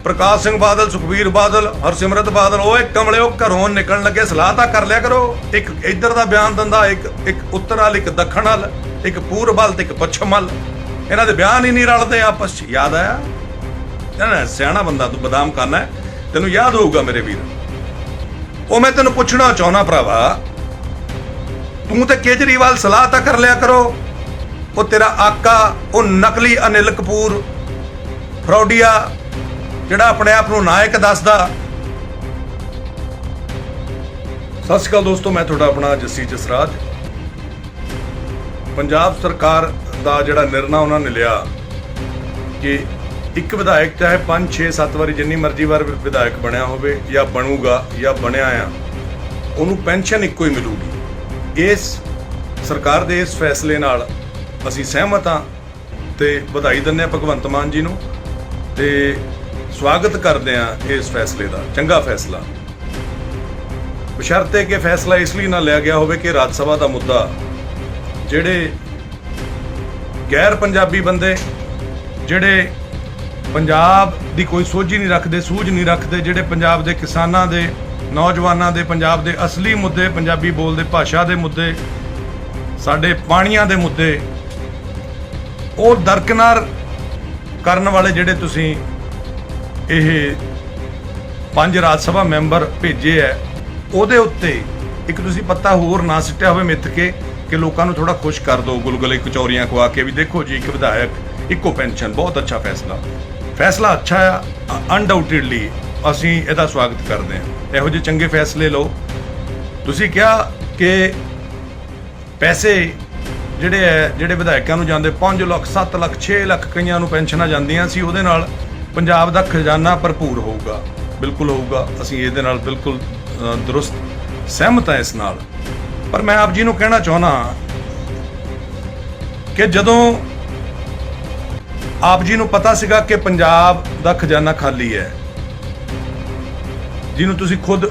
प्रकाश सिंह बादल, सुखबीर बादल, हरसिमरत बादल, ओए कमलिओ घरों निकलण लगे सलाह तां कर लिया करो। एक इधर दा बयान दिंदा, एक उत्तर वाल, एक दक्षिण वाल, एक पूर्व वाल ते एक पश्चिम वाल। इन्हां दे बयान ही नहीं रलदे आपस च। याद आया ना, सियाणा बंदा तू बदाम खाना है, तैनूं याद होऊगा मेरे वीर। ओ मैं तैनूं पुछना चाहुंदा भरावा, तू ते केजरीवाल सलाह तां कर लिया करो। ओ तेरा आका ओ नकली अनिल कपूर फ्रॉडिया ਜਿਹੜਾ ਆਪਣੇ ਆਪ ਨੂੰ ਨਾਇਕ ਦੱਸਦਾ। ਸਤਿ ਸ਼੍ਰੀ ਅਕਾਲ ਦੋਸਤੋ, ਮੈਂ ਤੁਹਾਡਾ ਆਪਣਾ ਜੱਸੀ ਜਸਰਾਜ। ਪੰਜਾਬ ਸਰਕਾਰ ਦਾ ਜਿਹੜਾ ਨਿਰਣਾ ਉਹਨਾਂ ਨੇ ਲਿਆ ਕਿ ਇੱਕ ਵਿਧਾਇਕ ਚਾਹੇ 5 6 7 ਵਾਰੀ ਜਿੰਨੀ ਮਰਜ਼ੀ ਵਾਰ ਵਿਧਾਇਕ ਬਣਿਆ ਹੋਵੇ ਜਾਂ ਬਣੂਗਾ ਜਾਂ ਬਣਿਆ ਆ, ਉਹਨੂੰ ਪੈਨਸ਼ਨ ਇੱਕੋ ਹੀ ਮਿਲੂਗੀ। ਇਸ ਸਰਕਾਰ ਦੇ ਇਸ ਫੈਸਲੇ ਨਾਲ ਅਸੀਂ ਸਹਿਮਤ ਹਾਂ ਤੇ ਵਧਾਈ ਦਿੰਦੇ ਹਾਂ ਭਗਵੰਤ ਮਾਨ ਜੀ ਨੂੰ ਤੇ स्वागत करते हैं इस फैसले का। चंगा फैसला, बशर्ते कि फैसला इसलिए ना लिया गया हो कि राज सभा का मुद्दा जेड़े गैर पंजाबी बंदे जेड़े पंजाब की कोई सोझी नहीं रखते, सूझ नहीं रखते, जेड़े पंजाब के किसानों के नौजवानों के पंजाब के असली मुद्दे, पंजाबी बोलते भाषा के मुद्दे, साडे पानियां के मुद्दे और दरकिनार करने वाले जेड़े तुसीं ਇਹ 5 ਰਾਜ ਸਭਾ ਮੈਂਬਰ ਭੇਜੇ ਹੈ, ਉਹਦੇ ਉੱਤੇ ਇੱਕ ਤੁਸੀਂ ਪੱਤਾ ਹੋਰ ਨਾ ਸਿੱਟਿਆ ਹੋਵੇ ਮਿੱਥ ਕੇ ਕਿ ਲੋਕਾਂ ਨੂੰ ਥੋੜਾ ਖੁਸ਼ ਕਰ ਦਿਓ, ਗੁਲਗੁਲੇ ਕਚੌਰੀਆਂ ਖਵਾ ਕੇ ਵੀ ਦੇਖੋ ਜੀ ਇੱਕ ਵਿਧਾਇਕ ਇੱਕੋ ਪੈਨਸ਼ਨ, ਬਹੁਤ ਅੱਛਾ ਫੈਸਲਾ ਅੱਛਾ ਆ। ਅਨਡਾਊਟਡਲੀ ਅਸੀਂ ਇਹਦਾ ਸਵਾਗਤ ਕਰਦੇ ਹਾਂ। ਇਹੋ ਜਿਹੇ ਚੰਗੇ ਫੈਸਲੇ ਲਓ। ਤੁਸੀਂ ਕਿਹਾ ਕਿ ਪੈਸੇ ਜਿਹੜੇ ਵਿਧਾਇਕਾਂ ਨੂੰ ਜਾਂਦੇ 5 ਲੱਖ 7 ਲੱਖ 6 ਲੱਖ ਕਈਆਂ ਨੂੰ ਪੈਨਸ਼ਨਾਂ ਜਾਂਦੀਆਂ ਸੀ, ਉਹਦੇ ਨਾਲ ਪੰਜਾਬ ਦਾ ਖਜ਼ਾਨਾ ਭਰਪੂਰ ਹੋਊਗਾ। ਬਿਲਕੁਲ ਹੋਊਗਾ, ਅਸੀਂ ਇਹਦੇ ਨਾਲ ਬਿਲਕੁਲ ਦਰੁਸਤ ਸਹਿਮਤ ਹਾਂ ਇਸ ਨਾਲ। ਪਰ ਮੈਂ ਆਪ ਜੀ ਨੂੰ ਕਹਿਣਾ ਚਾਹੁੰਦਾ ਕਿ ਜਦੋਂ ਆਪ ਜੀ ਨੂੰ ਪਤਾ ਸੀਗਾ ਕਿ ਪੰਜਾਬ ਦਾ ਖਜ਼ਾਨਾ ਖਾਲੀ ਹੈ, ਜਿਹਨੂੰ ਤੁਸੀਂ ਖੁਦ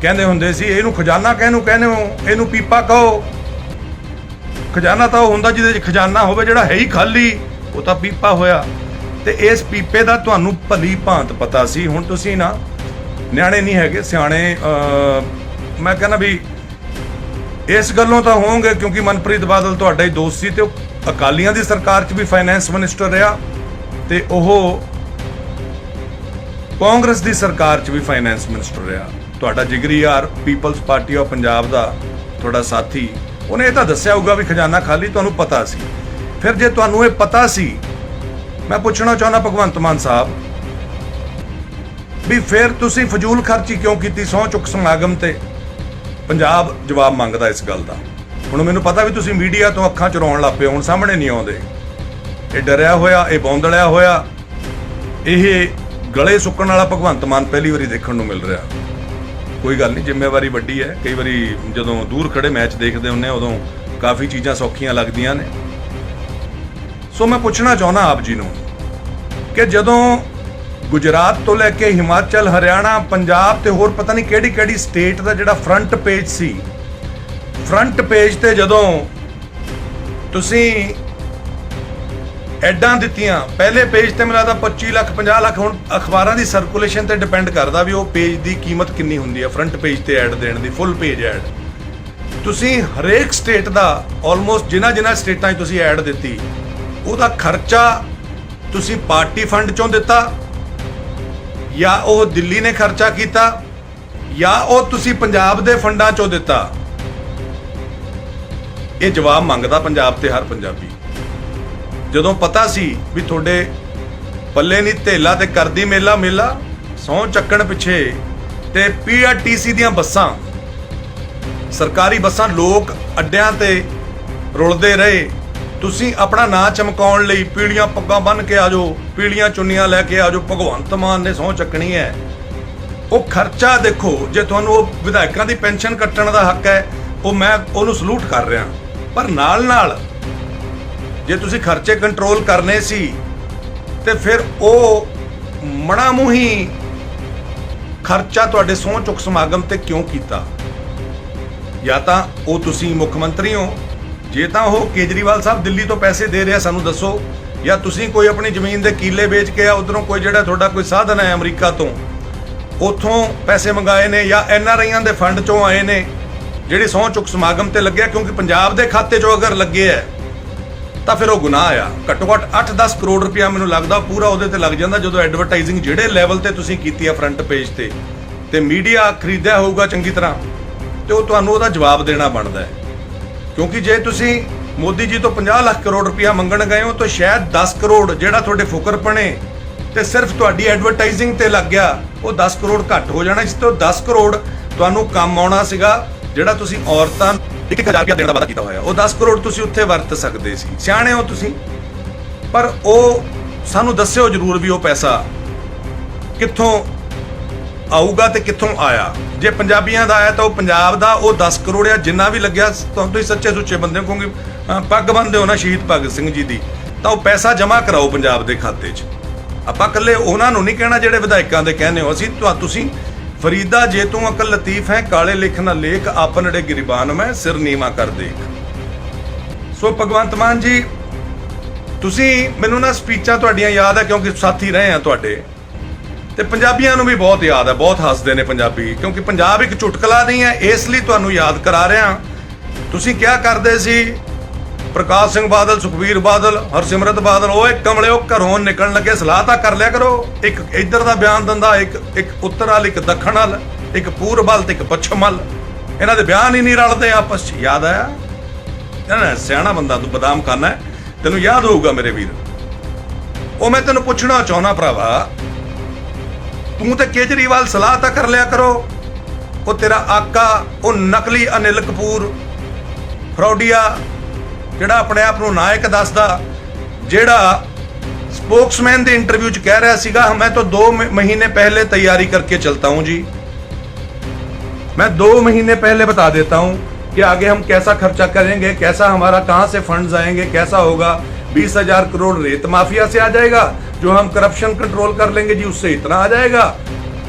ਕਹਿੰਦੇ ਹੁੰਦੇ ਸੀ ਇਹਨੂੰ ਖਜ਼ਾਨਾ ਕਿਹਨੂੰ ਕਹਿੰਦੇ ਹੋ, ਇਹਨੂੰ ਪੀਪਾ ਕਹੋ। ਖਜ਼ਾਨਾ ਤਾਂ ਉਹ ਹੁੰਦਾ ਜਿਹਦੇ 'ਚ ਖਜ਼ਾਨਾ ਹੋਵੇ, ਜਿਹੜਾ ਹੈ ਹੀ ਖਾਲੀ ਉਹ ਤਾਂ ਪੀਪਾ ਹੋਇਆ। ਤੇ ਇਸ ਪੀਪੇ ਦਾ ਤੁਹਾਨੂੰ ਭਲੀ ਭਾਂਤ ਪਤਾ ਸੀ। ਹੁਣ ਤੁਸੀਂ ਨਾ ਨਿਆਣੇ ਨਹੀਂ ਹੈਗੇ, ਸਿਆਣੇ। ਮੈਂ ਕਹਿੰਦਾ ਵੀ ਇਸ ਗੱਲੋਂ ਤਾਂ ਹੋਵੋਗੇ ਕਿਉਂਕਿ ਮਨਪ੍ਰੀਤ ਬਾਦਲ ਤੁਹਾਡਾ ਹੀ ਦੋਸਤ ਸੀ ਤੇ ਉਹ ਅਕਾਲੀਆਂ ਦੀ ਸਰਕਾਰ 'ਚ ਵੀ ਫਾਈਨੈਂਸ ਮਿਨਿਸਟਰ ਰਿਹਾ ਤੇ ਉਹ ਕਾਂਗਰਸ ਦੀ ਸਰਕਾਰ 'ਚ ਵੀ ਫਾਈਨੈਂਸ ਮਿਨਿਸਟਰ ਰਿਹਾ। ਤੁਹਾਡਾ ਜਿਗਰੀ ਯਾਰ ਪੀਪਲਸ ਪਾਰਟੀ ਆਫ ਪੰਜਾਬ ਦਾ ਤੁਹਾਡਾ ਸਾਥੀ, ਉਹਨੇ ਇਹ ਤਾਂ ਦੱਸਿਆ ਹੋਊਗਾ ਵੀ ਖਜ਼ਾਨਾ ਖਾਲੀ, ਤੁਹਾਨੂੰ ਪਤਾ ਸੀ। ਫਿਰ ਜੇ ਤੁਹਾਨੂੰ ਇਹ ਪਤਾ ਸੀ, मैं पूछना चाहना भगवंत मान साहब भी फिर तुसी फजूल खर्ची क्यों की सौं चुक समागम ते? पंजाब जवाब मंगदा इस गल दा। हुण मैनूं पता भी तुसी मीडिया तो अखां च रोण लग पे, हुण सामने नहीं आउंदे। ये डरिया होया, ये बौंदलिया होया, ये गले सुक्कण वाला भगवंत मान पहली वारी देखण नूं मिल रहा। कोई गल नहीं, जिम्मेवारी वड्डी है। कई वारी जदों दूर खड़े मैच देखदे हुंदे उदों काफ़ी चीज़ां सौखियां लगदियां ने। सो मैं पूछना चाहना आप जी नूं कि जदों गुजरात तो लैके हिमाचल, हरियाणा, पंजाब ते होर पता नहीं किहड़ी किहड़ी स्टेट का जिहड़ा फ्रंट पेज सी, फ्रंट पेज ते जदों तुसीं एडां दित्तियां, पहले पेज ते मेरा लगदा 25 ਲੱਖ 50 ਲੱਖ। हुण अखबारां दी सर्कुलेशन ते डिपेंड करदा भी वो पेज दी कीमत किन्नी हुंदी है, फ्रंट पेज ते ऐड देण दी, फुल पेज ऐड। तुसीं हरेक स्टेट दा ऑलमोस्ट जिन्हां स्टेटां 'ਚ तुसीं ऐड दित्ती, ਉਹਦਾ ਖਰਚਾ ਤੁਸੀਂ ਪਾਰਟੀ ਫੰਡ ਚੋਂ ਦਿੱਤਾ ਜਾਂ ਉਹ ਦਿੱਲੀ ਨੇ ਖਰਚਾ ਕੀਤਾ ਜਾਂ ਉਹ ਤੁਸੀਂ ਪੰਜਾਬ ਦੇ ਫੰਡਾਂ ਚੋਂ ਦਿੱਤਾ? ਇਹ ਜਵਾਬ ਮੰਗਦਾ ਪੰਜਾਬ ਤੇ ਹਰ ਪੰਜਾਬੀ। ਜਦੋਂ ਪਤਾ ਸੀ ਵੀ ਤੁਹਾਡੇ ਪੱਲੇ ਨਹੀਂ ਧੇਲਾ ਤੇ ਕਰਦੀ ਮੇਲਾ ਸਹੁੰ ਚੱਕਣ ਪਿੱਛੇ ਤੇ ਪੀਆਰਟੀਸੀ ਦੀਆਂ ਬੱਸਾਂ, ਸਰਕਾਰੀ ਬੱਸਾਂ ਲੋਕ ਅੱਡਿਆਂ ਤੇ ਰੁਲਦੇ ਰਹੇ, ਤੁਸੀਂ ਆਪਣਾ ਨਾਂ ਚਮਕਾਉਣ ਲਈ ਪੀਲੀਆਂ ਪੱਗਾਂ ਬੰਨ੍ਹ ਕੇ ਆ ਜਾਓ, ਪੀਲੀਆਂ ਚੁੰਨੀਆਂ ਲੈ ਕੇ ਆ ਜਾਓ, ਭਗਵੰਤ ਮਾਨ ਨੇ ਸਹੁੰ ਚੱਕਣੀ ਹੈ। ਉਹ ਖਰਚਾ ਦੇਖੋ, ਜੇ ਤੁਹਾਨੂੰ ਉਹ ਵਿਧਾਇਕਾਂ ਦੀ ਪੈਨਸ਼ਨ ਕੱਟਣ ਦਾ ਹੱਕ ਹੈ, ਉਹ ਮੈਂ ਉਹਨੂੰ ਸਲੂਟ ਕਰ ਰਿਹਾ, ਪਰ ਨਾਲ ਜੇ ਤੁਸੀਂ ਖਰਚੇ ਕੰਟਰੋਲ ਕਰਨੇ ਸੀ ਤੇ ਫਿਰ ਉਹ ਮਣਾ ਮੂੰਹੀ ਖਰਚਾ ਤੁਹਾਡੇ ਸਹੁੰ ਚੁੱਕ ਸਮਾਗਮ ਤੇ ਕਿਉਂ ਕੀਤਾ? ਜਾਂ ਤਾਂ ਉਹ ਤੁਸੀਂ ਮੁੱਖ ਮੰਤਰੀ ਹੋ, ਜੇ ਤਾਂ ਉਹ ਕੇਜਰੀਵਾਲ ਸਾਹਿਬ ਦਿੱਲੀ ਤੋਂ ਪੈਸੇ ਦੇ ਰਿਹਾ ਸਾਨੂੰ ਦੱਸੋ, ਜਾਂ ਤੁਸੀਂ ਕੋਈ ਆਪਣੀ ਜ਼ਮੀਨ ਦੇ ਕੀਲੇ ਵੇਚ ਕੇ ਆ ਉਧਰੋਂ ਕੋਈ ਜਿਹੜਾ ਤੁਹਾਡਾ ਕੋਈ ਸਾਧਨ ਹੈ ਅਮਰੀਕਾ ਤੋਂ ਉੱਥੋਂ ਪੈਸੇ ਮੰਗਾਏ ਨੇ, ਜਾਂ NRIਆਂ ਦੇ ਫੰਡ ਚੋਂ ਆਏ ਨੇ ਜਿਹੜੀ ਸਹੁੰ ਚੁੱਕ ਸਮਾਗਮ ਤੇ ਲੱਗਿਆ, ਕਿਉਂਕਿ ਪੰਜਾਬ ਦੇ ਖਾਤੇ 'ਚੋਂ ਅਗਰ ਲੱਗੇ ਹੈ ਤਾਂ ਫਿਰ ਉਹ ਗੁਨਾਹ ਆ। ਘੱਟੋ ਘੱਟ 8-10 ਕਰੋੜ ਰੁਪਇਆ ਮੈਨੂੰ ਲੱਗਦਾ ਪੂਰਾ ਉਹਦੇ ਤੇ ਲੱਗ ਜਾਂਦਾ, ਜਦੋਂ ਐਡਵਰਟਾਈਜ਼ਿੰਗ ਜਿਹੜੇ ਲੈਵਲ ਤੇ ਤੁਸੀਂ ਕੀਤੀ ਆ ਫਰੰਟ ਪੇਜ ਤੇ ਮੀਡੀਆ ਖਰੀਦਿਆ ਹੋਊਗਾ ਚੰਗੀ ਤਰ੍ਹਾਂ, ਤੇ ਉਹ ਤੁਹਾਨੂੰ ਉਹਦਾ ਜਵਾਬ ਦੇਣਾ ਬਣਦਾ ਹੈ। ਕਿਉਂਕਿ ਜੇ ਤੁਸੀਂ ਮੋਦੀ ਜੀ ਤੋਂ 50 ਲੱਖ ਕਰੋੜ ਰੁਪਇਆ ਮੰਗਣ ਗਏ ਹੋ ਤਾਂ ਸ਼ਾਇਦ 10 ਕਰੋੜ ਜਿਹੜਾ ਤੁਹਾਡੇ ਫੁਕਰਪਣੇ ਤੇ ਸਿਰਫ ਤੁਹਾਡੀ ਐਡਵਰਟਾਈਜ਼ਿੰਗ ਤੇ ਲੱਗ ਗਿਆ, ਉਹ 10 ਕਰੋੜ ਘੱਟ ਹੋ ਜਾਣਾ, ਜਿਸ ਤੋਂ 10 ਕਰੋੜ ਤੁਹਾਨੂੰ ਕੰਮ ਆਉਣਾ ਸੀਗਾ, ਜਿਹੜਾ ਤੁਸੀਂ ਔਰਤਾਂ 1000 ਰੁਪਇਆ ਦੇਣ ਦਾ ਵਾਅਦਾ ਕੀਤਾ ਹੋਇਆ, ਉਹ 10 ਕਰੋੜ ਤੁਸੀਂ ਉੱਥੇ ਵਰਤ ਸਕਦੇ ਸੀ। ਸਿਆਣੇ ਹੋ ਤੁਸੀਂ, ਪਰ ਉਹ ਸਾਨੂੰ ਦੱਸਿਓ ਜ਼ਰੂਰ ਵੀ ਉਹ ਪੈਸਾ ਕਿੱਥੋਂ ਆਊਗਾ ਤੇ ਕਿੱਥੋਂ ਆਇਆ। ਜੇ ਪੰਜਾਬੀਆਂ ਦਾ ਆਇਆ ਤਾਂ ਉਹ ਪੰਜਾਬ ਦਾ, ਉਹ 10 ਕਰੋੜ ਆ ਜਿੰਨਾ ਵੀ ਲੱਗਿਆ। ਤੁਸੀਂ ਸੱਚੇ ਸੁੱਚੇ ਬੰਦੇ ਹੋ, ਕਿਉਂਕਿ ਪੱਗ ਬੰਨਦੇ ਹੋ ਨਾ ਸ਼ਹੀਦ ਭਗਤ ਸਿੰਘ ਜੀ ਦੀ, ਤਾਂ ਉਹ ਪੈਸਾ ਜਮ੍ਹਾਂ ਕਰਾਓ ਪੰਜਾਬ ਦੇ ਖਾਤੇ 'ਚ। ਆਪਾਂ ਇਕੱਲੇ ਉਹਨਾਂ ਨੂੰ ਨਹੀਂ ਕਹਿਣਾ ਜਿਹੜੇ ਵਿਧਾਇਕਾਂ ਦੇ ਕਹਿੰਦੇ ਹੋ, ਅਸੀਂ ਤੁਸੀਂ ਫਰੀਦਾ ਜੇ ਤੂੰ ਅਕਲ ਲਤੀਫ ਹੈ, ਕਾਲੇ ਲਿਖ ਨਾ ਲੇਖ, ਆਪਨੜੇ ਗਰੀਬਾਨ ਮੈਂ ਸਿਰ ਨੀਵਾ ਕਰ ਦੇਖ। ਸੋ ਭਗਵੰਤ ਮਾਨ ਜੀ, ਤੁਸੀਂ ਮੈਨੂੰ ਨਾ ਸਪੀਚਾਂ ਤੁਹਾਡੀਆਂ ਯਾਦ ਹੈ, ਕਿਉਂਕਿ ਸਾਥੀ ਰਹੇ ਆ ਤੁਹਾਡੇ, ਤੇ ਪੰਜਾਬੀਆਂ ਨੂੰ ਵੀ ਬਹੁਤ ਯਾਦ ਹੈ, ਬਹੁਤ ਹੱਸਦੇ ਨੇ ਪੰਜਾਬੀ, ਕਿਉਂਕਿ ਪੰਜਾਬ ਇੱਕ ਚੁਟਕਲਾ ਨਹੀਂ ਹੈ, ਇਸ ਲਈ ਤੁਹਾਨੂੰ ਯਾਦ ਕਰਾ ਰਿਹਾ। ਤੁਸੀਂ ਕਿਹਾ ਕਰਦੇ ਸੀ ਪ੍ਰਕਾਸ਼ ਸਿੰਘ ਬਾਦਲ, ਸੁਖਬੀਰ ਬਾਦਲ, ਹਰਸਿਮਰਤ ਬਾਦਲ, ਓਏ ਕਮਲਿਓ ਘਰੋਂ ਨਿਕਲਣ ਲੱਗੇ ਸਲਾਹ ਤਾਂ ਕਰ ਲਿਆ ਕਰੋ, ਇੱਕ ਇੱਧਰ ਦਾ ਬਿਆਨ ਦਿੰਦਾ, ਇੱਕ ਉੱਤਰ ਵੱਲ, ਇੱਕ ਦੱਖਣ ਵੱਲ, ਇੱਕ ਪੂਰਬ ਵੱਲ ਤੇ ਇੱਕ ਪੱਛਮ ਵੱਲ, ਇਹਨਾਂ ਦੇ ਬਿਆਨ ਹੀ ਨਹੀਂ ਰਲਦੇ ਆਪਸ 'ਚ। ਯਾਦ ਆਇਆ? ਨਾ ਸਿਆਣਾ ਬੰਦਾ ਤੂੰ, ਬਦਾਮ ਖਾਨਾ ਹੈ, ਤੈਨੂੰ ਯਾਦ ਹੋਊਗਾ ਮੇਰੇ ਵੀਰ। ਉਹ ਮੈਂ ਤੈਨੂੰ ਪੁੱਛਣਾ ਚਾਹੁੰਦਾ ਭਰਾਵਾ, ਤੂੰ ਤੇ ਕੇਜਰੀਵਾਲ ਸਲਾਹ ਤਾਂ ਕਰ ਲਿਆ ਕਰੋ, ਉਹ ਤੇਰਾ ਆਕਾ, ਉਹ ਨਕਲੀ ਅਨਿਲ ਕਪੂਰ ਫਰੌਡੀਆ, ਜਿਹੜਾ ਆਪਣੇ ਆਪ ਨੂੰ ਨਾਇਕ ਦੱਸਦਾ, ਜਿਹੜਾ स्पोक्समैन ਦੇ इंटरव्यू च कह रहा ਸੀਗਾ, मैं तो 2 महीने पहले तैयारी करके चलता हूं जी, मैं 2 महीने पहले बता देता हूं कि आगे हम कैसा खर्चा करेंगे, कैसा हमारा कहां से फंड्स आएंगे, कैसा होगा। 20,000 करोड़ रेत माफिया से आ जाएगा, जो हम करप्शन कंट्रोल कर लेंगे जी उससे इतना आ जाएगा।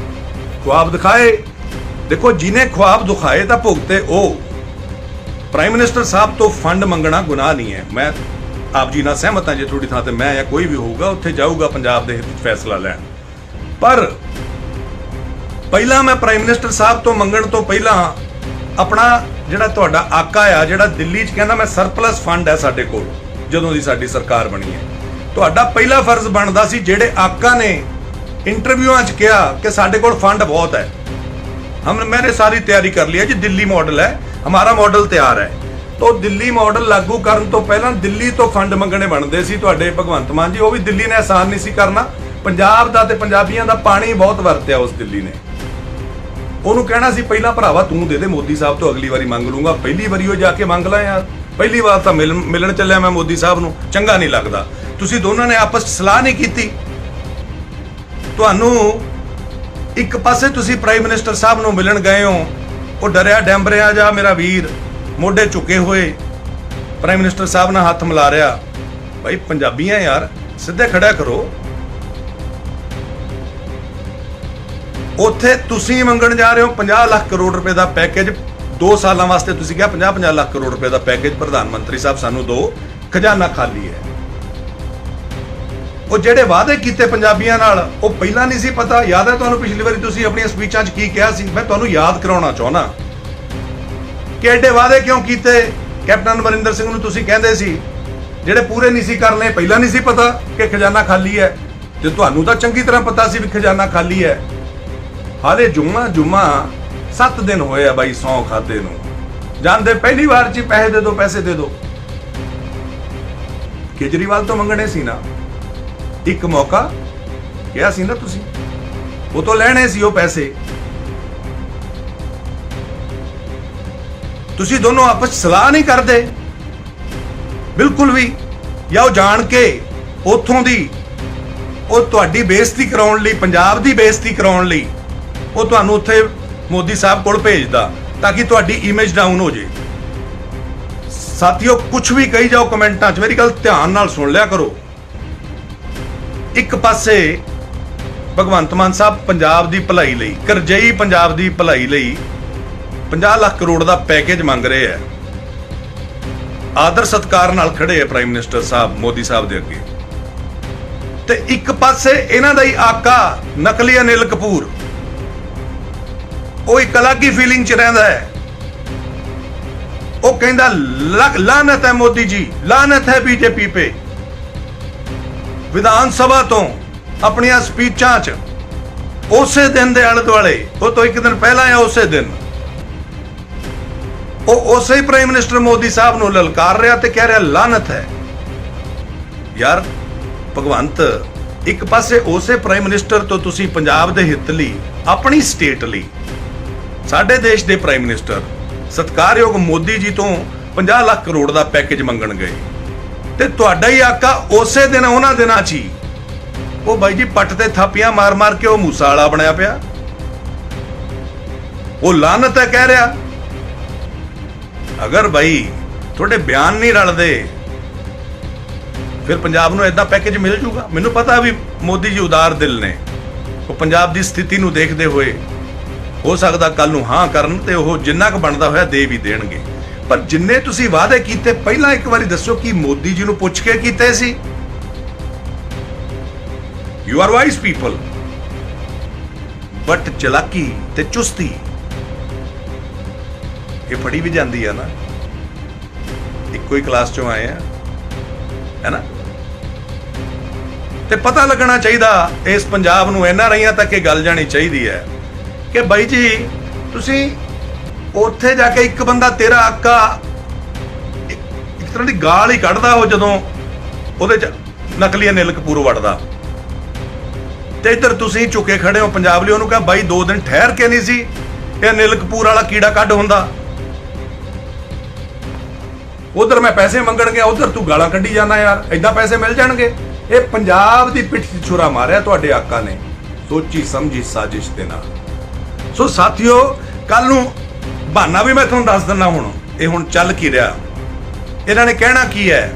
ख्वाब दिखाए, देखो जिन्हें ख्वाब दिखाए तो भुगते ओ। प्राइम मिनिस्टर साहब तो फंड मंगना गुनाह नहीं है, मैं ਆਪ ਜੀ ਨਾਲ ਸਹਿਮਤ ਹਾਂ। ਜੇ ਥੋੜੀ ਥਾਂ ਤੇ ਮੈਂ ਜਾਂ ਕੋਈ ਵੀ ਹੋਊਗਾ ਉੱਥੇ ਜਾਊਗਾ ਪੰਜਾਬ ਦੇ ਹਿੱਤ ਵਿੱਚ ਫੈਸਲਾ ਲੈਣ, ਪਰ ਪਹਿਲਾਂ ਮੈਂ ਪ੍ਰਾਈਮ ਮਿਨਿਸਟਰ ਸਾਹਿਬ ਤੋਂ ਮੰਗਣ ਤੋਂ ਪਹਿਲਾਂ ਆਪਣਾ ਜਿਹੜਾ ਤੁਹਾਡਾ ਆਕਾ ਆ, ਜਿਹੜਾ ਦਿੱਲੀ 'ਚ ਕਹਿੰਦਾ ਮੈਂ ਸਰਪਲਸ ਫੰਡ ਹੈ ਸਾਡੇ ਕੋਲ, ਜਦੋਂ ਦੀ ਸਾਡੀ ਸਰਕਾਰ ਬਣੀ ਹੈ, ਤੁਹਾਡਾ ਪਹਿਲਾ ਫਰਜ਼ ਬਣਦਾ ਸੀ, ਜਿਹੜੇ ਆਕਾ ਨੇ ਇੰਟਰਵਿਊਆਂ 'ਚ ਕਿਹਾ ਕਿ ਸਾਡੇ ਕੋਲ ਫੰਡ ਬਹੁਤ ਹੈ, मैंने सारी तैयारी कर ली है जी, दिल्ली मॉडल है, हमारा मॉडल तैयार है। तो दिल्ली मॉडल लागू करन तो पहला दिल्ली तो फंड मंगने बनते सी तुहाडे भगवंत मान जी, वो भी दिल्ली ने आसान नहीं सी करना। पंजाब दा ते पंजाबियां दा पानी बहुत वरत्या उस दिल्ली ने, ਉਹਨੂੰ ਕਹਿਣਾ ਸੀ ਪਹਿਲਾਂ ਭਰਾਵਾ ਤੂੰ ਦੇ ਦੇ, ਮੋਦੀ ਸਾਹਿਬ ਤੋਂ ਅਗਲੀ ਵਾਰੀ ਮੰਗ ਲੂੰਗਾ, ਪਹਿਲੀ ਵਾਰੀ ਉਹ ਜਾ ਕੇ ਮੰਗ ਲਾ ਯਾਰ, ਪਹਿਲੀ ਵਾਰ ਤਾਂ ਮਿਲਣ ਚੱਲਿਆ ਮੈਂ ਮੋਦੀ ਸਾਹਿਬ ਨੂੰ, ਚੰਗਾ ਨਹੀਂ ਲੱਗਦਾ। ਤੁਸੀਂ ਦੋਨਾਂ ਨੇ ਆਪਸ 'ਚ ਸਲਾਹ ਨਹੀਂ ਕੀਤੀ। ਤੁਹਾਨੂੰ ਇੱਕ ਪਾਸੇ ਤੁਸੀਂ ਪ੍ਰਾਈਮ ਮਿਨਿਸਟਰ ਸਾਹਿਬ ਨੂੰ ਮਿਲਣ ਗਏ ਹੋ, ਉਹ ਡਰਿਆ ਡੈਂਬਰਿਆ ਜਾ ਮੇਰਾ ਵੀਰ, ਮੋਢੇ ਝੁਕੇ ਹੋਏ ਪ੍ਰਾਈਮ ਮਿਨਿਸਟਰ ਸਾਹਿਬ ਨਾਲ ਹੱਥ ਮਿਲਾ ਰਿਹਾ। ਭਾਈ ਪੰਜਾਬੀਆਂ ਯਾਰ ਸਿੱਧੇ ਖੜਿਆ ਕਰੋ। ਉੱਥੇ ਤੁਸੀਂ ਮੰਗਣ ਜਾ ਰਹੇ ਹੋ 50 ਲੱਖ ਕਰੋੜ ਰੁਪਏ ਦਾ ਪੈਕੇਜ 2 ਸਾਲਾਂ ਵਾਸਤੇ, ਤੁਸੀਂ ਕਿਹਾ 50 ਲੱਖ ਕਰੋੜ ਰੁਪਏ ਦਾ ਪੈਕੇਜ ਪ੍ਰਧਾਨ ਮੰਤਰੀ ਸਾਹਿਬ ਸਾਨੂੰ ਦਿਓ, ਖਜ਼ਾਨਾ ਖਾਲੀ ਹੈ। ਉਹ ਜਿਹੜੇ ਵਾਅਦੇ ਕੀਤੇ ਪੰਜਾਬੀਆਂ ਨਾਲ ਉਹ ਪਹਿਲਾਂ ਨਹੀਂ ਸੀ ਪਤਾ। ਯਾਦ ਹੈ ਤੁਹਾਨੂੰ ਪਿਛਲੀ ਵਾਰੀ ਤੁਸੀਂ ਆਪਣੀਆਂ ਸਪੀਚਾਂ 'ਚ ਕੀ ਕਿਹਾ ਸੀ? ਮੈਂ ਤੁਹਾਨੂੰ ਯਾਦ ਕਰਾਉਣਾ ਚਾਹੁੰਦਾ ਕਿ ਐਡੇ ਵਾਅਦੇ ਕਿਉਂ ਕੀਤੇ। ਕੈਪਟਨ ਅਮਰਿੰਦਰ ਸਿੰਘ ਨੂੰ ਤੁਸੀਂ ਕਹਿੰਦੇ ਸੀ ਜਿਹੜੇ ਪੂਰੇ ਨਹੀਂ ਸੀ ਕਰਨੇ, ਪਹਿਲਾਂ ਨਹੀਂ ਸੀ ਪਤਾ ਕਿ ਖਜ਼ਾਨਾ ਖਾਲੀ ਹੈ, ਤੇ ਤੁਹਾਨੂੰ ਤਾਂ ਚੰਗੀ ਤਰ੍ਹਾਂ ਪਤਾ ਸੀ ਵੀ ਖਜ਼ਾਨਾ ਖਾਲੀ ਹੈ। ਹਾਲੇ ਜੁਮਾ 7 ਦਿਨ ਹੋਏ ਆ ਬਾਈ ਸੌਂ ਖਾਦੇ ਨੂੰ, ਜਾਂਦੇ ਪਹਿਲੀ ਵਾਰ 'ਚ ਪੈਸੇ ਦੇ ਦਿਓ, ਪੈਸੇ ਦੇ ਦਿਓ। ਕੇਜਰੀਵਾਲ ਤੋਂ ਮੰਗਣੇ ਸੀ ਨਾ, ਇੱਕ ਮੌਕਾ ਕਿਹਾ ਸੀ ਨਾ ਤੁਸੀਂ, ਉਹ ਤੋਂ ਲੈਣੇ ਸੀ ਉਹ ਪੈਸੇ। ਤੁਸੀਂ ਦੋਨੋਂ ਆਪਸ 'ਚ ਸਲਾਹ ਨਹੀਂ ਕਰਦੇ ਬਿਲਕੁਲ ਵੀ, ਜਾਂ ਉਹ ਜਾਣ ਕੇ ਉੱਥੋਂ ਦੀ ਉਹ ਤੁਹਾਡੀ ਬੇਇੱਜ਼ਤੀ ਕਰਾਉਣ ਲਈ, ਪੰਜਾਬ ਦੀ ਬੇਇੱਜ਼ਤੀ ਕਰਾਉਣ ਲਈ ਉਹ ਤੁਹਾਨੂੰ ਉੱਥੇ ਮੋਦੀ ਸਾਹਿਬ ਕੋਲ ਭੇਜਦਾ ਤਾਂ ਕਿ ਤੁਹਾਡੀ ਇਮੇਜ ਡਾਊਨ ਹੋ ਜੇ। ਸਾਥੀਓ ਕੁਝ ਵੀ ਕਹੀ ਜਾਓ ਕਮੈਂਟਾਂ 'ਚ, ਮੇਰੀ ਗੱਲ ਧਿਆਨ ਨਾਲ ਸੁਣ ਲਿਆ ਕਰੋ। ਇੱਕ ਪਾਸੇ ਭਗਵੰਤ ਮਾਨ ਸਾਹਿਬ ਪੰਜਾਬ ਦੀ ਭਲਾਈ ਲਈ, ਕਰਜ਼ਈ ਪੰਜਾਬ ਦੀ ਭਲਾਈ ਲਈ 50 ਲੱਖ ਕਰੋੜ ਦਾ ਪੈਕੇਜ ਮੰਗ ਰਹੇ ਆ, ਆਦਰ ਸਤਿਕਾਰ ਨਾਲ ਖੜੇ ਆ ਪ੍ਰਾਈਮ ਮਿਨਿਸਟਰ ਸਾਹਿਬ ਮੋਦੀ ਸਾਹਿਬ ਦੇ ਅੱਗੇ। ਤੇ ਇੱਕ ਪਾਸੇ ਇਹਨਾਂ ਦਾ ਹੀ ਆਕਾ ਨਕਲੀ ਅਨਿਲ ਕਪੂਰ, ਉਹ ਇੱਕ ਅਲੱਗ ਹੀ ਫੀਲਿੰਗ 'ਚ ਰਹਿੰਦਾ ਹੈ। ਉਹ ਕਹਿੰਦਾ ਲਾਨਤ ਹੈ ਮੋਦੀ ਜੀ, ਲਾਨਤ ਹੈ ਬੀਜੇਪੀ पे। ਵਿਧਾਨ ਸਭਾ ਤੋਂ ਆਪਣੀਆਂ ਸਪੀਚਾਂ 'ਚ ਉਸੇ ਦਿਨ ਦੇ ਆਲੇ ਦੁਆਲੇ, ਉਹ ਤੋਂ ਇੱਕ ਦਿਨ ਪਹਿਲਾਂ ਜਾਂ ਉਸੇ ਦਿਨ, ਉਹ ਉਸੇ ਪ੍ਰਾਈਮ ਮਿਨਿਸਟਰ ਮੋਦੀ ਸਾਹਿਬ ਨੂੰ ਲਲਕਾਰ ਰਿਹਾ ਤੇ ਕਹਿ ਰਿਹਾ ਲਾਨਤ ਹੈ। ਯਾਰ ਭਗਵੰਤ, ਇੱਕ ਪਾਸੇ ਉਸੇ ਪ੍ਰਾਈਮ ਮਿਨਿਸਟਰ ਤੋਂ ਤੁਸੀਂ ਪੰਜਾਬ ਦੇ ਹਿੱਤ ਲਈ, ਆਪਣੀ ਸਟੇਟ ਲਈ, ਸਾਡੇ ਦੇਸ਼ ਦੇ ਪ੍ਰਾਈਮ ਮਿਨਿਸਟਰ ਸਤਿਕਾਰਯੋਗ ਮੋਦੀ ਜੀ ਤੋਂ 50 ਲੱਖ ਕਰੋੜ ਦਾ ਪੈਕੇਜ ਮੰਗਣ ਗਏ, ਤੇ ਤੁਹਾਡਾ ਹੀ ਆਕਾ ਉਸੇ ਦਿਨ, ਉਹਨਾਂ ਦਿਨਾਂ 'ਚ ਹੀ, ਉਹ ਬਾਈ ਜੀ ਪੱਟ ਤੇ ਥਾਪੀਆਂ ਮਾਰ ਮਾਰ ਕੇ ਉਹ ਮੂਸਾ ਵਾਲਾ ਬਣਿਆ ਪਿਆ। ਉਹ ਲਾਨਤ ਹੈ ਕਹਿ ਰਿਹਾ। ਅਗਰ ਬਾਈ ਤੁਹਾਡੇ ਬਿਆਨ ਨਹੀਂ ਰਲਦੇ, ਫਿਰ ਪੰਜਾਬ ਨੂੰ ਏਦਾਂ ਪੈਕੇਜ ਮਿਲ ਜੂਗਾ? ਮੈਨੂੰ ਪਤਾ ਵੀ ਮੋਦੀ ਜੀ ਉਦਾਰ ਦਿਲ ਨੇ, ਉਹ ਪੰਜਾਬ ਦੀ ਸਥਿਤੀ ਨੂੰ ਦੇਖਦੇ ਹੋਏ ਹੋ ਸਕਦਾ ਕੱਲ ਨੂੰ ਹਾਂ ਕਰਨ ਤੇ ਉਹ ਜਿੰਨਾ ਕੁ ਬਣਦਾ ਹੋਇਆ ਦੇ ਵੀ ਦੇਣਗੇ। ਪਰ ਜਿੰਨੇ ਤੁਸੀਂ ਵਾਅਦੇ ਕੀਤੇ, ਪਹਿਲਾਂ ਇੱਕ ਵਾਰੀ ਦੱਸੋ ਕਿ ਮੋਦੀ ਜੀ ਨੂੰ ਪੁੱਛ ਕੇ ਕੀਤੇ ਸੀ? You are wise people, but ਚਲਾਕੀ ਤੇ ਚੁਸਤੀ ਇਹ ਫੜੀ ਵੀ ਜਾਂਦੀ ਆ ਨਾ। ਇੱਕੋ ਹੀ ਕਲਾਸ ਚੋਂ ਆਏ ਆ, ਹੈ ਨਾ। ਤੇ ਪਤਾ ਲੱਗਣਾ ਚਾਹੀਦਾ ਇਸ ਪੰਜਾਬ ਨੂੰ, NRIਆਂ ਤੱਕ ਇਹ ਗੱਲ ਜਾਣੀ ਚਾਹੀਦੀ ਹੈ ਕਿ ਬਾਈ ਜੀ ਤੁਸੀਂ ਉੱਥੇ ਜਾ ਕੇ, ਇੱਕ ਬੰਦਾ ਤੇਰਾ ਆਕਾ ਇੱਕ ਤਰ੍ਹਾਂ ਦੀ ਗਾਲ ਹੀ ਕੱਢਦਾ ਉਹ ਜਦੋਂ ਉਹਦੇ ਚ ਨਕਲੀ ਅਨਿਲ ਕਪੂਰ ਵੜਦਾ, ਤੇ ਇੱਧਰ ਤੁਸੀਂ ਝੁਕੇ ਖੜੇ ਹੋ ਪੰਜਾਬ ਲਈ। ਉਹਨੂੰ ਕਹਾਂ ਬਾਈ 2 ਦਿਨ ਠਹਿਰ ਕੇ ਨਹੀਂ ਸੀ ਇਹ ਅਨਿਲ ਕਪੂਰ ਵਾਲਾ ਕੀੜਾ ਕੱਢ ਹੁੰਦਾ। ਉਧਰ ਮੈਂ ਪੈਸੇ ਮੰਗਣ ਗਿਆ, ਉਧਰ ਤੂੰ ਗਾਲਾਂ ਕੱਢੀ ਜਾਂਦਾ। ਯਾਰ ਏਦਾਂ ਪੈਸੇ ਮਿਲ ਜਾਣਗੇ? ਇਹ ਪੰਜਾਬ ਦੀ ਪਿੱਠ 'ਚ ਛੁਰਾ ਮਾਰਿਆ ਤੁਹਾਡੇ ਆਕਾ ਨੇ, ਸੋਚੀ ਸਮਝੀ ਸਾਜ਼ਿਸ਼ ਦੇ ਨਾਲ। ਸੋ ਸਾਥੀਓ, ਕੱਲ ਨੂੰ ਬਹਾਨਾ ਵੀ ਮੈਂ ਤੁਹਾਨੂੰ ਦੱਸ ਦਿੰਦਾ। ਹੁਣ ਚੱਲ ਕੀ ਰਿਹਾ, ਇਹਨਾਂ ਨੇ ਕਹਿਣਾ ਕੀ ਹੈ।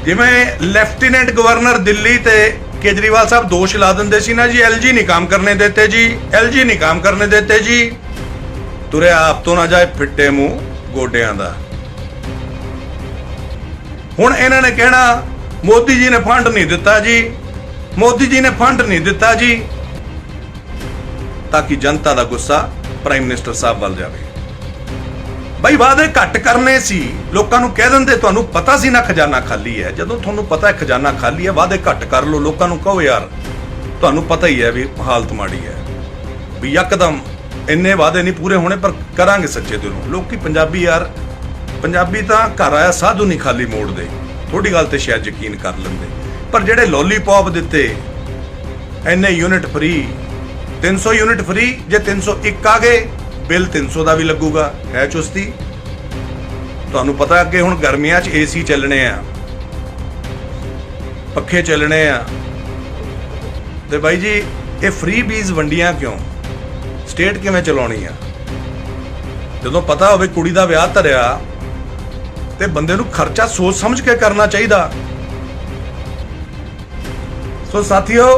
ਜਿਵੇਂ ਲੈਫਟੀਨੈਂਟ ਗਵਰਨਰ ਦਿੱਲੀ ਤੇ केजरीवाल साहब दोष ला देंगे सी ना जी, LG नहीं काम करने देते जी, LG नहीं काम करने देते जी। तुरे आप तो ना जाए फिट्टे मुंह गोडियां दा। हुण इन्हां ने कहना मोदी जी ने फंड नहीं दिता जी, मोदी जी ने फंड नहीं दिता जी, ताकि जनता दा गुस्सा प्राइम मिनिस्टर साहब वाल जाए। बई वादे घट करने सी, लोकां नूं कह दिंदे तुहानूं पता सी ना खजाना खाली है। जदों तुहानूं पता है खजाना खाली है, वादे घट कर लो। लोकां नूं कहो यार तुहानूं पता ही है भी हालत माड़ी है, भी यकदम इन्ने वादे नहीं पूरे होने, पर करांगे सच्चे दिलों। लोकी पंजाबी यार, पंजाबी तां घर आया साधु नहीं खाली मोड़दे। थोड़ी गल ते शायद यकीन कर लैंदे, पर जिहड़े लॉलीपॉप दित्ते, इन्ने यूनिट फ्री, 300 यूनिट फ्री, जे 301 आ गए बिल 300 का भी लगूगा। है चुस्ती? तुहानूं पता अगे हुण गर्मियां च AC चलने आ, पखे चलने आ, ते बाई जी ये फ्री बीज वंडियां क्यों? स्टेट किवें चलाउणी आ? जदों पता होवे कुड़ी दा विआह धरिया ते बंदे नूं खर्चा सोच समझ के करना चाहिदा। सो साथियों,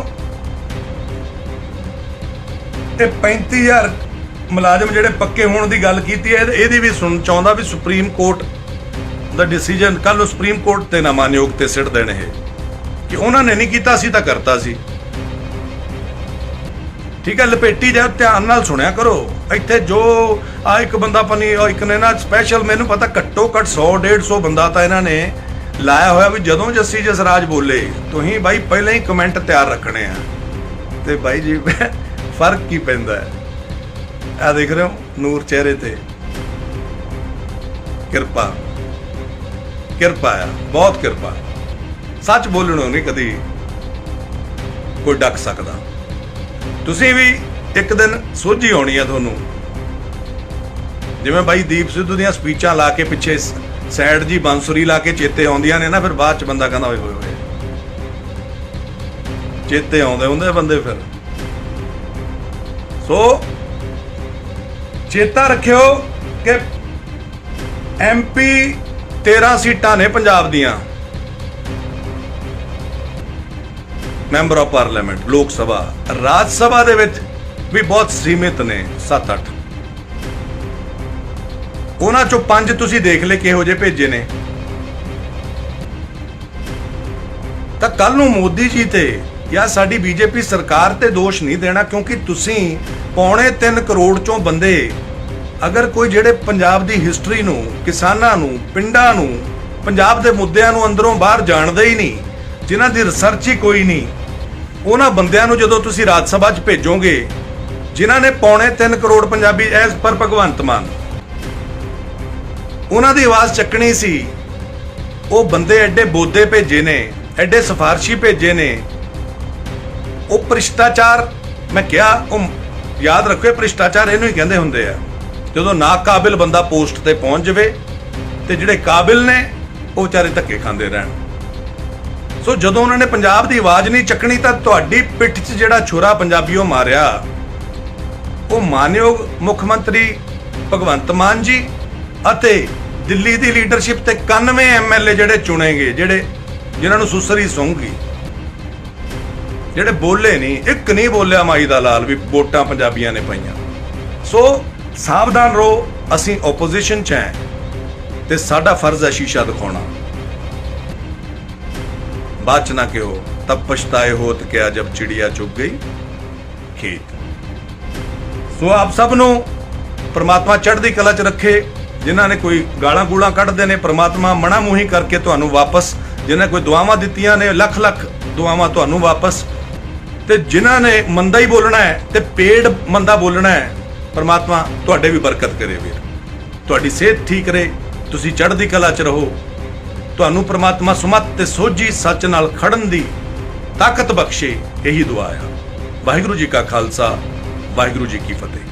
ये 35,000 मुलाजम ਜਿਹੜੇ ਪੱਕੇ ਹੋਣ ਦੀ ਗੱਲ ਕੀਤੀ ਹੈ, ਇਹਦੀ ਵੀ ਸੁਣ ਚਾਹੁੰਦਾ ਵੀ ਸੁਪਰੀਮ ਕੋਰਟ ਦਾ ਡਿਸੀਜਨ ਕੱਲ ਨੂੰ ਸੁਪਰੀਮ ਕੋਰਟ ਤੇ ਨਾ ਮਾਨਯੋਗ ਤੇ ਸਿੱਟ ਦੇਣ ਇਹ ਕਿ ਉਹਨਾਂ ਨੇ ਨਹੀਂ ਕੀਤਾ ਸੀ ਤਾਂ ਕਰਤਾ ਸੀ। ਠੀਕ ਹੈ, ਲਪੇਟੀ ਜਾ, ਧਿਆਨ ਨਾਲ ਸੁਣਿਆ ਕਰੋ। ਇੱਥੇ ਜੋ ਆ ਇੱਕ ਬੰਦਾ ਪਨੀ ਇੱਕ ਨੇ ਨਾ ਸਪੈਸ਼ਲ, ਮੈਨੂੰ ਪਤਾ ਘੱਟੋ ਘੱਟ 100-150 ਬੰਦਾ ਤਾਂ ਇਹਨਾਂ ਨੇ ਲਾਇਆ ਹੋਇਆ ਵੀ ਜਦੋਂ ਜੱਸੀ ਜਸਰਾਜ ਬੋਲੇ ਤੁਸੀਂ ਬਾਈ ਪਹਿਲਾਂ ਹੀ ਕਮੈਂਟ ਤਿਆਰ ਰੱਖਣੇ ਆ। ਤੇ ਬਾਈ ਜੀ ਫਰਕ ਕੀ ਪੈਂਦਾ ਹੈ? आ देख रहे हो नूर चेहरे ते, किरपा किरपा है, बहुत किरपा। सच बोलणों नहीं कदी कोई डक सकदा। तुसीं भी एक दिन सोझी आउणी है तुहानूं, जिवें बाई दीप सिद्धू दीयां स्पीचां ला के पिछे सैड जी बांसुरी ला के चेते आउंदियां ने ना, फिर बाद च बंदा कहंदा होए होए चेते आउंदे हुंदे बंदे। फिर सो चेता रखियो कि MP 13 सीटां ने पंजाब दियां, मैंबर ऑफ पार्लियामेंट, लोक सभा, राज सभा दे विच भी बहुत सीमित ने, 7-8। उन्हां चों 5 तुसीं देख ले किहो जे भेजे ने। ਤਾਂ ਕੱਲ ਨੂੰ ਮੋਦੀ ਜੀ ਤੇ ਜਾਂ ਸਾਡੀ ਬੀਜੇਪੀ ਸਰਕਾਰ ਤੇ ਦੋਸ਼ ਨਹੀਂ ਦੇਣਾ, ਕਿਉਂਕਿ ਤੁਸੀਂ 2.25 ਕਰੋੜ ਚੋਂ ਬੰਦੇ ਅਗਰ ਕੋਈ ਜਿਹੜੇ ਪੰਜਾਬ ਦੀ ਹਿਸਟਰੀ ਨੂੰ, ਕਿਸਾਨਾਂ ਨੂੰ, ਪਿੰਡਾਂ ਨੂੰ, ਪੰਜਾਬ ਦੇ ਮੁੱਦਿਆਂ ਨੂੰ ਅੰਦਰੋਂ ਬਾਹਰ ਜਾਣਦੇ ਹੀ ਨਹੀਂ, ਜਿਨ੍ਹਾਂ ਦੀ ਰਿਸਰਚ ਹੀ ਕੋਈ ਨਹੀਂ, ਉਹਨਾਂ ਬੰਦਿਆਂ ਨੂੰ ਜਦੋਂ ਤੁਸੀਂ ਰਾਜ ਸਭਾ 'ਚ ਭੇਜੋਗੇ, ਜਿਨ੍ਹਾਂ ਨੇ 2.25 ਕਰੋੜ ਪੰਜਾਬੀ ਐਸ ਪਰ ਭਗਵੰਤ ਮਾਨ ਉਹਨਾਂ ਦੀ ਆਵਾਜ਼ ਚੱਕਣੀ ਸੀ, ਉਹ ਬੰਦੇ ਐਡੇ ਬੋਦੇ ਭੇਜੇ ਨੇ, ਐਡੇ ਸਿਫਾਰਸ਼ੀ ਭੇਜੇ ਨੇ। ਉਹ ਭ੍ਰਿਸ਼ਟਾਚਾਰ, ਮੈਂ ਕਿਹਾ ਉਹ ਯਾਦ ਰੱਖੋ, ਭ੍ਰਿਸ਼ਟਾਚਾਰ ਇਹਨੂੰ ਹੀ ਕਹਿੰਦੇ ਹੁੰਦੇ ਆ, ਜਦੋਂ ਨਾ ਕਾਬਿਲ ਬੰਦਾ ਪੋਸਟ ਤੇ ਪਹੁੰਚ ਜਾਵੇ ਤੇ ਜਿਹੜੇ ਕਾਬਿਲ ਨੇ ਉਹ ਵਿਚਾਰੇ ਧੱਕੇ ਖਾਂਦੇ ਰਹਿਣ। ਸੋ ਜਦੋਂ ਉਹਨਾਂ ਨੇ ਪੰਜਾਬ ਦੀ ਆਵਾਜ਼ ਨਹੀਂ ਚੱਕਣੀ ਤਾਂ ਤੁਹਾਡੀ ਪਿੱਠ 'ਚ ਜਿਹੜਾ ਛੁਰਾ ਪੰਜਾਬੀਓ ਮਾਰਿਆ, ਉਹ ਮਾਨਯੋਗ ਮੁੱਖ ਮੰਤਰੀ ਭਗਵੰਤ ਮਾਨ ਜੀ ਅਤੇ ਦਿੱਲੀ ਦੀ ਲੀਡਰਸ਼ਿਪ ਤੇ 91 ਐਮਐਲਏ ਜਿਹੜੇ ਚੁਣੇਗੇ, ਜਿਨ੍ਹਾਂ ਨੂੰ ਸੁਸਰੀ ਸੌਂਗੀ, ਜਿਹੜੇ ਬੋਲੇ ਨਹੀਂ, ਇੱਕ ਨਹੀਂ ਬੋਲਿਆ ਮਾਈ ਦਾ ਲਾਲ ਵੀ ਵੋਟਾਂ ਪੰਜਾਬੀਆਂ ਨੇ ਪਾਈਆਂ। ਸੋ ਸਾਵਧਾਨ ਰਹੋ, ਅਸੀਂ ਓਪੋਜੀਸ਼ਨ 'ਚ ਹੈ ਤੇ ਸਾਡਾ ਫਰਜ਼ ਹੈ ਸ਼ੀਸ਼ਾ ਦਿਖਾਉਣਾ। ਬਾਅਦ 'ਚ ਨਾ ਕਿਹੋ ਤਬ ਪਛਤਾਏ ਹੋਤ ਕਿਆ ਜਬ ਚਿੜੀਆ ਚੁੱਗ ਗਈ ਖੇਤ। ਸੋ ਆਪ ਸਭ ਨੂੰ ਪ੍ਰਮਾਤਮਾ ਚੜ੍ਹਦੀ ਕਲਾ 'ਚ ਰੱਖੇ। ਜਿਨ੍ਹਾਂ ਨੇ ਕੋਈ ਗਾਲਾਂ ਗੂਲਾਂ ਕੱਢਦੇ ਨੇ, ਪ੍ਰਮਾਤਮਾ ਮਣਾ ਮੂੰਹੀ ਕਰਕੇ ਤੁਹਾਨੂੰ ਵਾਪਸ, ਜਿਨ੍ਹਾਂ ਕੋਈ ਦੁਆਵਾਂ ਦਿੱਤੀਆਂ ਨੇ, ਲੱਖ ਲੱਖ ਦੁਆਵਾਂ ਤੁਹਾਨੂੰ ਵਾਪਸ, ਤੇ ਜਿਨ੍ਹਾਂ ਨੇ ਮੰਦਾ ਹੀ ਬੋਲਣਾ ਹੈ ਤੇ ਪੇੜ ਮੰਦਾ ਬੋਲਣਾ ਹੈ, ਪ੍ਰਮਾਤਮਾ ਤੁਹਾਡੇ ਵੀ ਬਰਕਤ ਕਰੇ ਵੀਰ, ਤੁਹਾਡੀ ਸਿਹਤ ਠੀਕ ਰਹੇ, ਤੁਸੀਂ ਚੜ੍ਹਦੀ ਕਲਾ 'ਚ ਰਹੋ, ਤੁਹਾਨੂੰ ਪ੍ਰਮਾਤਮਾ ਸੁਮਤ ਤੇ ਸੋਝੀ ਸੱਚ ਨਾਲ ਖੜਨ ਦੀ ਤਾਕਤ ਬਖਸ਼ੇ, ਇਹੀ ਦੁਆ ਆ। ਵਾਹਿਗੁਰੂ ਜੀ ਕਾ ਖਾਲਸਾ, ਵਾਹਿਗੁਰੂ ਜੀ ਕੀ ਫਤਿਹ।